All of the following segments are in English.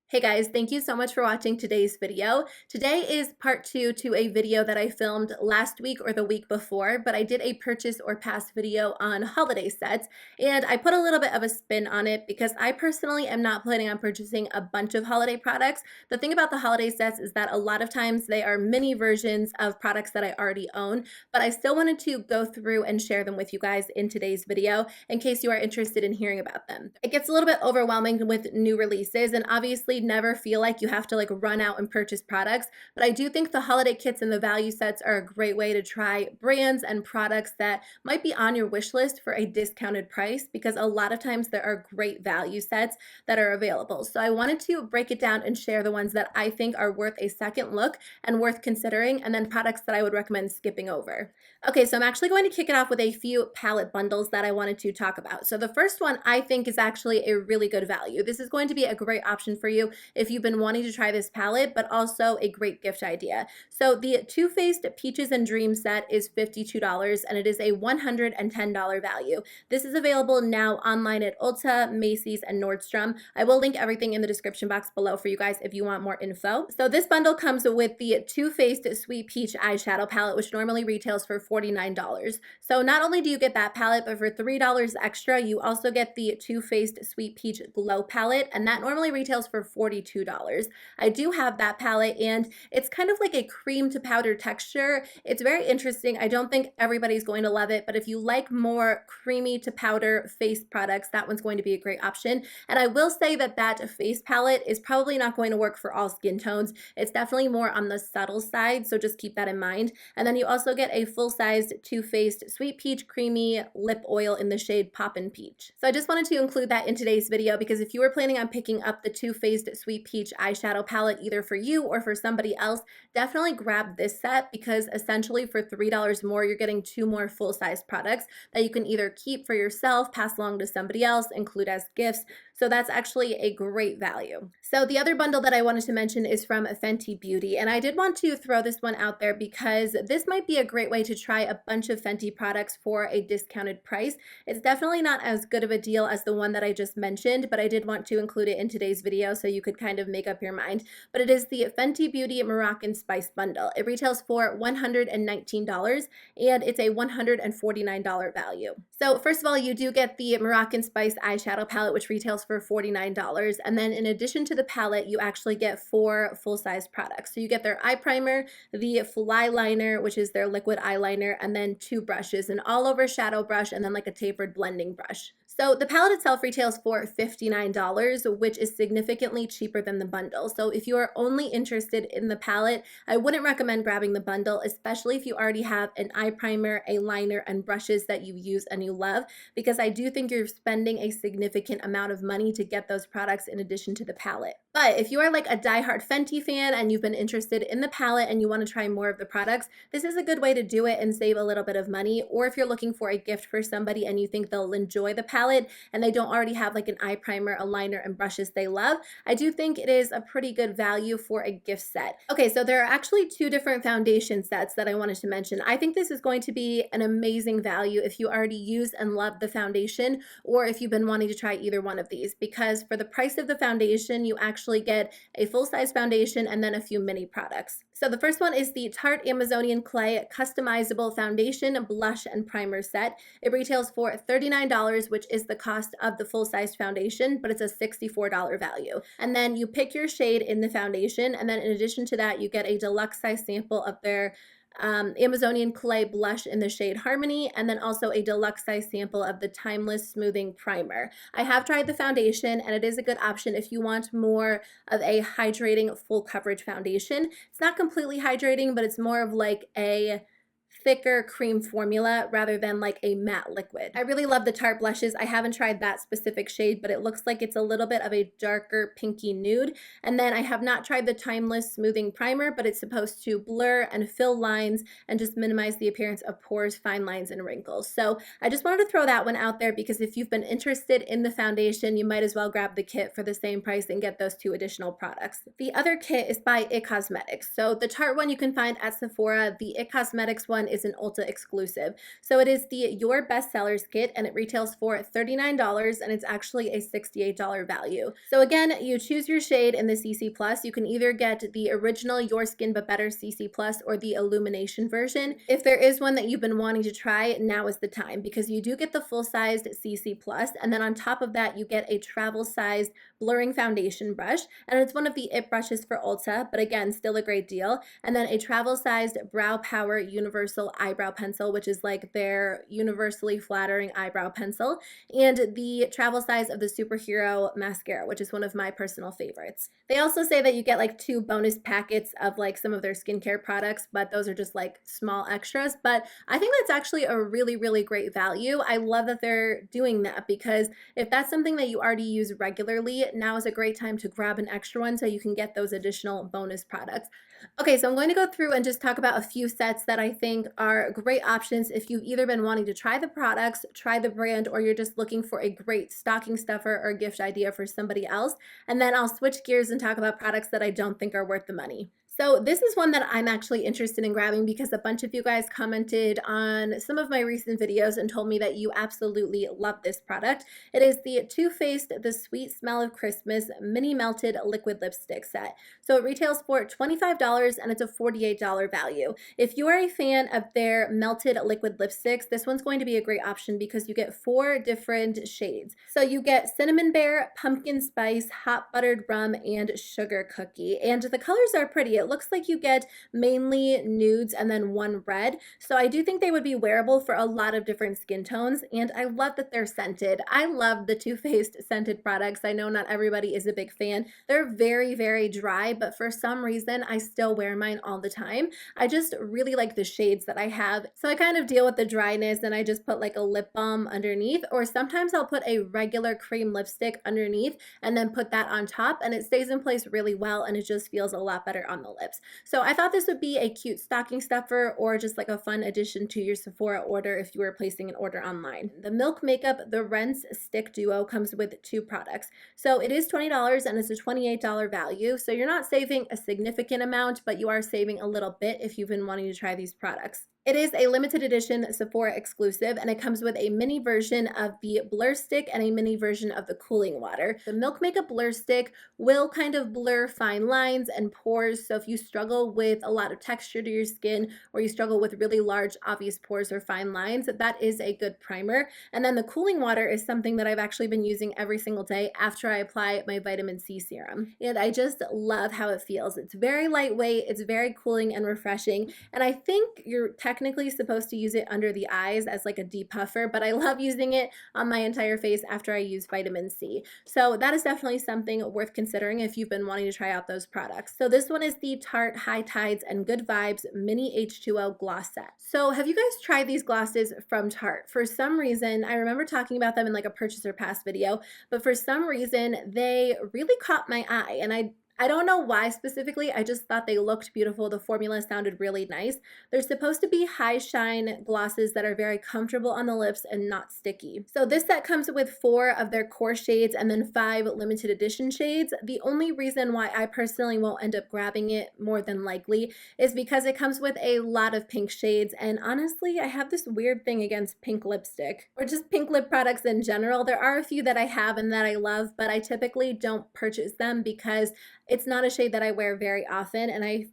Hey guys, thank you so much for watching today's video. Today is part 2 to a video that I filmed last week or the week before, but I did a purchase or pass video on holiday sets, and I put a little bit of a spin on it because I personally am not planning on purchasing a bunch of holiday products. The thing about the holiday sets is that a lot of times they are mini versions of products that I already own, but I still wanted to go through and share them with you guys in today's video in case you are interested in hearing about them. It gets a little bit overwhelming with new releases, and obviously never feel like you have to run out and purchase products, but I do think the holiday kits and the value sets are a great way to try brands and products that might be on your wish list for a discounted price, because a lot of times there are great value sets that are available. So I wanted to break it down and share the ones that I think are worth a second look and worth considering, and then products that I would recommend skipping over. Okay, so I'm actually going to kick it off with a few palette bundles that I wanted to talk about. So the first one I think is actually a really good value. This is going to be a great option for you if you've been wanting to try this palette, but also a great gift idea. So the Too Faced Peaches and Dream set is $52, and it is a $110 value. This is available now online at Ulta, Macy's, and Nordstrom. I will link everything in the description box below for you guys if you want more info. So this bundle comes with the Too Faced Sweet Peach eyeshadow palette, which normally retails for $49. So not only do you get that palette, but for $3 extra, you also get the Too Faced Sweet Peach Glow palette, and that normally retails for $42. I do have that palette, and it's kind of like a cream to powder texture. It's very interesting. I don't think everybody's going to love it, but if you like more creamy to powder face products, that one's going to be a great option. And I will say that that face palette is probably not going to work for all skin tones. It's definitely more on the subtle side, so just keep that in mind. And then you also get a full-sized Too Faced Sweet Peach Creamy Lip Oil in the shade Poppin' Peach. So I just wanted to include that in today's video, because if you were planning on picking up the Too Faced Sweet Peach eyeshadow palette either for you or for somebody else, definitely grab this set, because essentially for $3 more, you're getting 2 more full-size products that you can either keep for yourself, pass along to somebody else, include as gifts. So that's actually a great value. So the other bundle that I wanted to mention is from Fenty Beauty, and I did want to throw this one out there because this might be a great way to try a bunch of Fenty products for a discounted price. It's definitely not as good of a deal as the one that I just mentioned, but I did want to include it in today's video so you could kind of make up your mind. But it is the Fenty Beauty Moroccan Spice Bundle. It retails for $119, and it's a $149 value. So first of all, you do get the Moroccan Spice eyeshadow palette, which retails for $49. And then in addition to the palette, you actually get 4 full-size products. So you get their eye primer, the Fly Liner, which is their liquid eyeliner, and then 2 brushes, an all-over shadow brush, and then like a tapered blending brush. So the palette itself retails for $59, which is significantly cheaper than the bundle. So if you are only interested in the palette, I wouldn't recommend grabbing the bundle, especially if you already have an eye primer, a liner, and brushes that you use and you love, because I do think you're spending a significant amount of money to get those products in addition to the palette. But if you are like a diehard Fenty fan and you've been interested in the palette and you want to try more of the products, this is a good way to do it and save a little bit of money. Or if you're looking for a gift for somebody and you think they'll enjoy the palette and they don't already have like an eye primer, a liner, and brushes they love, I do think it is a pretty good value for a gift set. Okay, so there are actually 2 different foundation sets that I wanted to mention. I think this is going to be an amazing value if you already use and love the foundation, or if you've been wanting to try either one of these, because for the price of the foundation, you actually get a full-size foundation and then a few mini products. So the first one is the Tarte Amazonian Clay Customizable Foundation Blush and Primer Set. It retails for $39, which is the cost of the full-size foundation, but it's a $64 value. And then you pick your shade in the foundation, and then in addition to that, you get a deluxe size sample of their Amazonian Clay Blush in the shade Harmony, and then also a deluxe size sample of the Timeless Smoothing Primer. I have tried the foundation, and it is a good option if you want more of a hydrating full coverage foundation. It's not completely hydrating, but it's more of like a thicker cream formula rather than like a matte liquid. I really love the Tarte blushes. I haven't tried that specific shade, but it looks like it's a little bit of a darker pinky nude. And then I have not tried the Timeless Smoothing Primer, but it's supposed to blur and fill lines and just minimize the appearance of pores, fine lines, and wrinkles. So I just wanted to throw that one out there, because if you've been interested in the foundation, you might as well grab the kit for the same price and get those 2 additional products. The other kit is by It Cosmetics. So the Tarte one you can find at Sephora. The It Cosmetics one is is an Ulta exclusive. So it is the Your Bestsellers kit, and it retails for $39, and it's actually a $68 value. So again, you choose your shade in the CC Plus. You can either get the original Your Skin But Better CC Plus or the Illumination version. If there is one that you've been wanting to try, now is the time, because you do get the full-sized CC Plus, and then on top of that, you get a travel-sized blurring foundation brush, and it's one of the IT brushes for Ulta, but again, still a great deal. And then a travel-sized Brow Power Universal Eyebrow Pencil, which is like their universally flattering eyebrow pencil, and the travel size of the Superhero Mascara, which is one of my personal favorites. They also say that you get like 2 bonus packets of like some of their skincare products, but those are just like small extras. But I think that's actually a really, really great value. I love that they're doing that, because if that's something that you already use regularly, now is a great time to grab an extra one so you can get those additional bonus products. Okay, so I'm going to go through and just talk about a few sets that I think are great options if you've either been wanting to try the products, try the brand, or you're just looking for a great stocking stuffer or gift idea for somebody else. And then I'll switch gears and talk about products that I don't think are worth the money. So this is one that I'm actually interested in grabbing because a bunch of you guys commented on some of my recent videos and told me that you absolutely love this product. It is the Too Faced The Sweet Smell of Christmas Mini Melted Liquid Lipstick Set. So it retails for $25 and it's a $48 value. If you are a fan of their melted liquid lipsticks, this one's going to be a great option because you get 4 different shades. So you get Cinnamon Bear, Pumpkin Spice, Hot Buttered Rum, and Sugar Cookie. And the colors are pretty. It looks like you get mainly nudes and then 1 red. So I do think they would be wearable for a lot of different skin tones, and I love that they're scented. I love the Too Faced scented products. I know not everybody is a big fan. They're very, very dry, but for some reason I still wear mine all the time. I just really like the shades that I have. So I kind of deal with the dryness and I just put like a lip balm underneath, or sometimes I'll put a regular cream lipstick underneath and then put that on top, and it stays in place really well and it just feels a lot better on the lips. So I thought this would be a cute stocking stuffer or just like a fun addition to your Sephora order if you were placing an order online. The Milk Makeup The Rinse Stick Duo comes with 2 products. So it is $20 and it's a $28 value. So you're not saving a significant amount, but you are saving a little bit if you've been wanting to try these products. It is a limited edition Sephora exclusive, and it comes with a mini version of the Blur Stick and a mini version of the Cooling Water. The Milk Makeup Blur Stick will kind of blur fine lines and pores, so if you struggle with a lot of texture to your skin or you struggle with really large obvious pores or fine lines, that is a good primer. And then the Cooling Water is something that I've actually been using every single day after I apply my vitamin C serum, and I just love how it feels. It's very lightweight, it's very cooling and refreshing, and I think you're technically supposed to use it under the eyes as like a depuffer, but I love using it on my entire face after I use vitamin C. So that is definitely something worth considering if you've been wanting to try out those products. So this one is the Tarte High Tides and Good Vibes Mini H2O Gloss Set. So have you guys tried these glosses from Tarte? For some reason, I remember talking about them in like a purchase or pass video, but for some reason they really caught my eye, and I don't know why specifically, I just thought they looked beautiful. The formula sounded really nice. They're supposed to be high shine glosses that are very comfortable on the lips and not sticky. So this set comes with 4 of their core shades and then 5 limited edition shades. The only reason why I personally won't end up grabbing it more than likely is because it comes with a lot of pink shades, and honestly, I have this weird thing against pink lipstick or just pink lip products in general. There are a few that I have and that I love, but I typically don't purchase them because it's not a shade that I wear very often, and I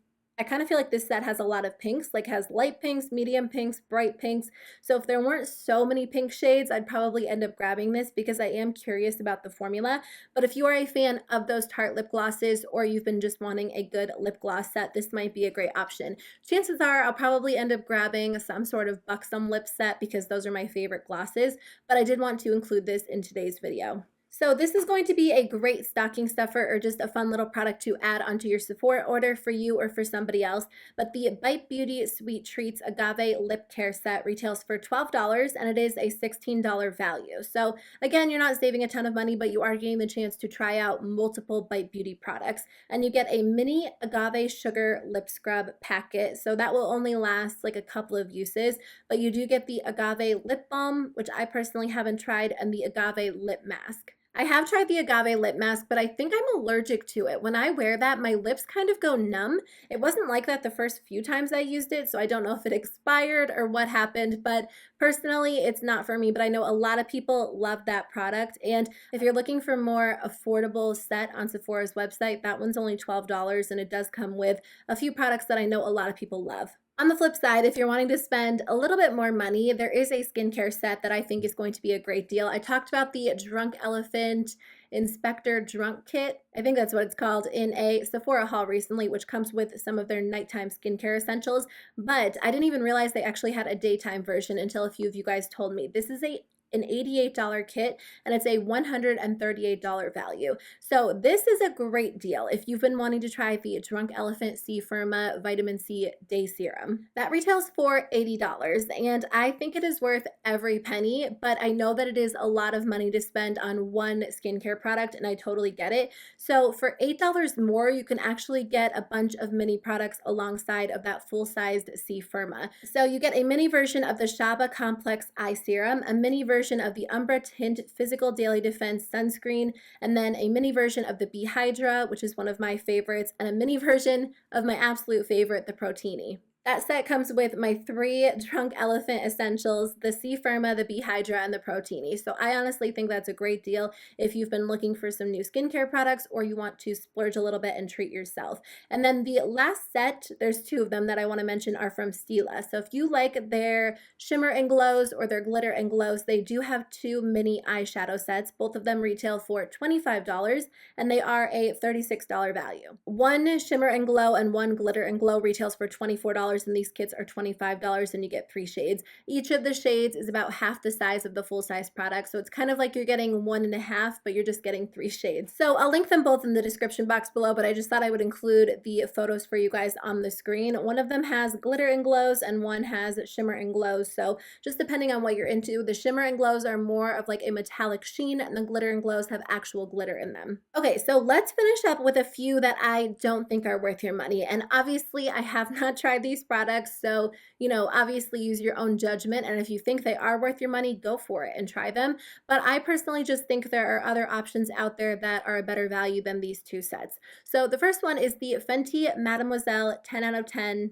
kind of feel like this set has a lot of pinks, like has light pinks, medium pinks, bright pinks. So if there weren't so many pink shades, I'd probably end up grabbing this because I am curious about the formula. But if you are a fan of those Tarte lip glosses, or you've been just wanting a good lip gloss set, this might be a great option. Chances are I'll probably end up grabbing some sort of buxom lip set because those are my favorite glosses, but I did want to include this in today's video. So this is going to be a great stocking stuffer or just a fun little product to add onto your Sephora order for you or for somebody else. But the Bite Beauty Sweet Treats Agave Lip Care Set retails for $12 and it is a $16 value. So again, you're not saving a ton of money, but you are getting the chance to try out multiple Bite Beauty products. And you get a mini Agave Sugar Lip Scrub packet. So that will only last like a couple of uses, but you do get the Agave Lip Balm, which I personally haven't tried, and the Agave Lip Mask. I have tried the Agave lip mask, but I think I'm allergic to it. When I wear that, my lips kind of go numb. It wasn't like that the first few times I used it, so I don't know if it expired or what happened, but personally, it's not for me. But I know a lot of people love that product. And if you're looking for more affordable set on Sephora's website, that one's only $12, and it does come with a few products that I know a lot of people love. On the flip side, if you're wanting to spend a little bit more money, there is a skincare set that I think is going to be a great deal. I talked about the Drunk Elephant Inspector Drunk Kit. I think that's what it's called, in a Sephora haul recently, which comes with some of their nighttime skincare essentials. But I didn't even realize they actually had a daytime version until a few of you guys told me. This is an $88 kit, and it's a $138 value. So this is a great deal if you've been wanting to try the Drunk Elephant C Firma Vitamin C Day Serum. That retails for $80, and I think it is worth every penny, but I know that it is a lot of money to spend on one skincare product, and I totally get it. So for $8 more, you can actually get a bunch of mini products alongside of that full-sized C Firma. So you get a mini version of the Shaba Complex Eye Serum, a mini version of the Umbra Tint Physical Daily Defense Sunscreen, and then a mini version of the Bee Hydra, which is one of my favorites, and a mini version of my absolute favorite, the Protini. That set comes with my 3 Drunk Elephant essentials, the C Firma, the Bee Hydra, and the Protini. So I honestly think that's a great deal if you've been looking for some new skincare products or you want to splurge a little bit and treat yourself. And then the last set, there's 2 of them that I want to mention, are from Stila. So if you like their shimmer and glows or their glitter and glows, they do have 2 mini eyeshadow sets. Both of them retail for $25, and they are a $36 value. One shimmer and glow and one glitter and glow retails for $24, and these kits are $25, and you get 3 shades. Each of the shades is about half the size of the full-size product, so it's kind of like you're getting 1.5, but you're just getting 3 shades. So I'll link them both in the description box below, but I just thought I would include the photos for you guys on the screen. One of them has glitter and glows, and one has shimmer and glows, so just depending on what you're into. The shimmer and glows are more of like a metallic sheen, and the glitter and glows have actual glitter in them. Okay, so let's finish up with a few that I don't think are worth your money, and obviously I have not tried these products, so obviously use your own judgment, and if you think they are worth your money, go for it and try them. But I personally just think there are other options out there that are a better value than these 2 sets. So the first one is the Fenty Mademoiselle 10 out of 10.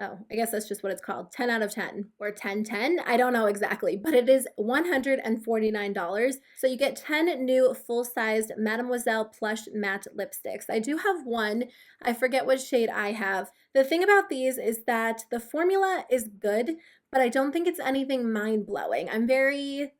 Oh, I guess that's just what it's called, 10 out of 10 or 10/10. I don't know exactly, but it is $149. So you get 10 new full-sized Mademoiselle Plush Matte Lipsticks. I do have one. I forget what shade I have. The thing about these is that the formula is good, but I don't think it's anything mind-blowing. I'm very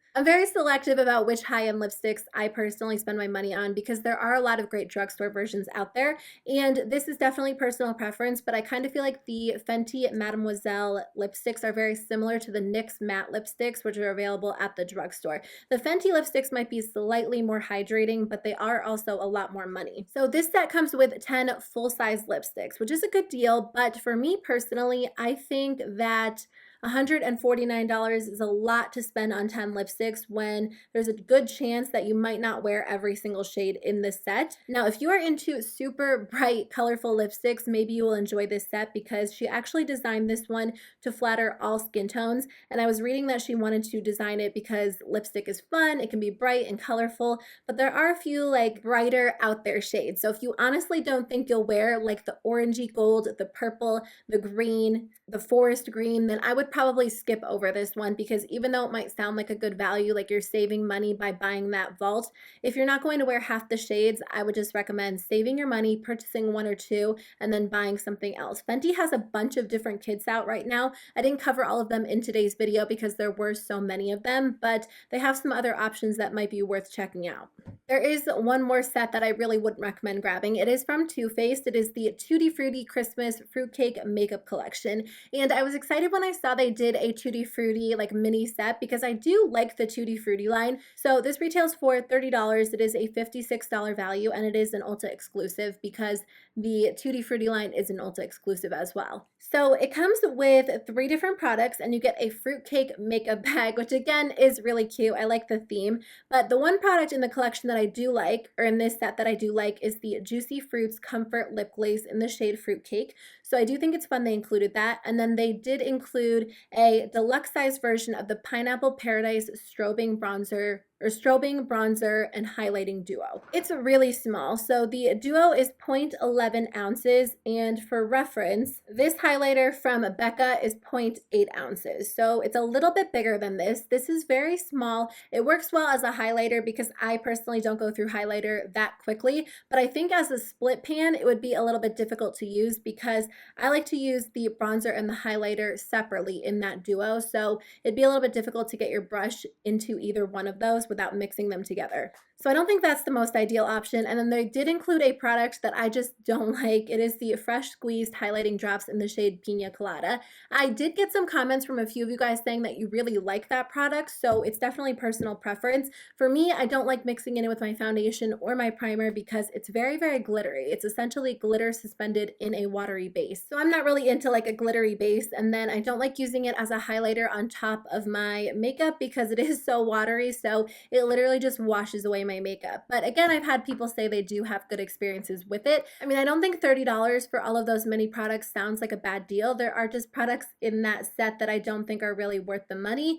selective about which high-end lipsticks I personally spend my money on because there are a lot of great drugstore versions out there, and this is definitely personal preference, but I kind of feel like the Fenty Mademoiselle lipsticks are very similar to the NYX matte lipsticks, which are available at the drugstore. The Fenty lipsticks might be slightly more hydrating, but they are also a lot more money. So this set comes with 10 full-size lipsticks, which is a good deal, but for me personally, I think that $149 is a lot to spend on 10 lipsticks when there's a good chance that you might not wear every single shade in the set. Now, if you are into super bright, colorful lipsticks, maybe you will enjoy this set because she actually designed this one to flatter all skin tones. And I was reading that she wanted to design it because lipstick is fun, it can be bright and colorful, but there are a few like brighter out there shades. So if you honestly don't think you'll wear like the orangey gold, the purple, the green, the forest green, then I would probably skip over this one because even though it might sound like a good value, like you're saving money by buying that vault, if you're not going to wear half the shades, I would just recommend saving your money, purchasing 1 or 2, and then buying something else. Fenty has a bunch of different kits out right now. I didn't cover all of them in today's video because there were so many of them, but they have some other options that might be worth checking out. There is one more set that I really wouldn't recommend grabbing. It is from Too Faced. It is the Tutti Frutti Christmas Fruitcake Makeup Collection. And I was excited when I saw they did a Tutti Frutti like mini set because I do like the Tutti Frutti line. So this retails for $30. It is a $56 value, and it is an Ulta exclusive because the Tutti Frutti line is an Ulta exclusive as well. So it comes with 3 different products, and you get a fruitcake makeup bag, which again is really cute. I like the theme, but the one product in the collection that I do like, or in this set that I do like, is the Juicy Fruits Comfort Lip Glaze in the shade Fruitcake. So I do think it's fun they included that. And then they did include a deluxe size version of the Pineapple Paradise Strobing Bronzer, or strobing bronzer and highlighting duo. It's really small, so the duo is 0.11 ounces, and for reference, this highlighter from Becca is 0.8 ounces, so it's a little bit bigger than this. This is very small. It works well as a highlighter because I personally don't go through highlighter that quickly, but I think as a split pan, it would be a little bit difficult to use because I like to use the bronzer and the highlighter separately in that duo, so it'd be a little bit difficult to get your brush into either one of those without mixing them together. So I don't think that's the most ideal option. And then they did include a product that I just don't like. It is the Fresh Squeezed Highlighting Drops in the shade Pina Colada. I did get some comments from a few of you guys saying that you really like that product, so it's definitely personal preference. For me, I don't like mixing it in with my foundation or my primer because it's very, very glittery. It's essentially glitter suspended in a watery base. So I'm not really into like a glittery base, and then I don't like using it as a highlighter on top of my makeup because it is so watery, so it literally just washes away my makeup. But again, I've had people say they do have good experiences with it. I mean, I don't think $30 for all of those mini products sounds like a bad deal. There are just products in that set that I don't think are really worth the money,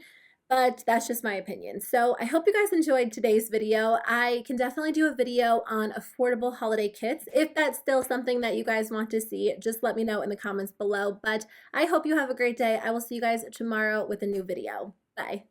but that's just my opinion. So I hope you guys enjoyed today's video. I can definitely do a video on affordable holiday kits. If that's still something that you guys want to see, just let me know in the comments below. But I hope you have a great day. I will see you guys tomorrow with a new video. Bye.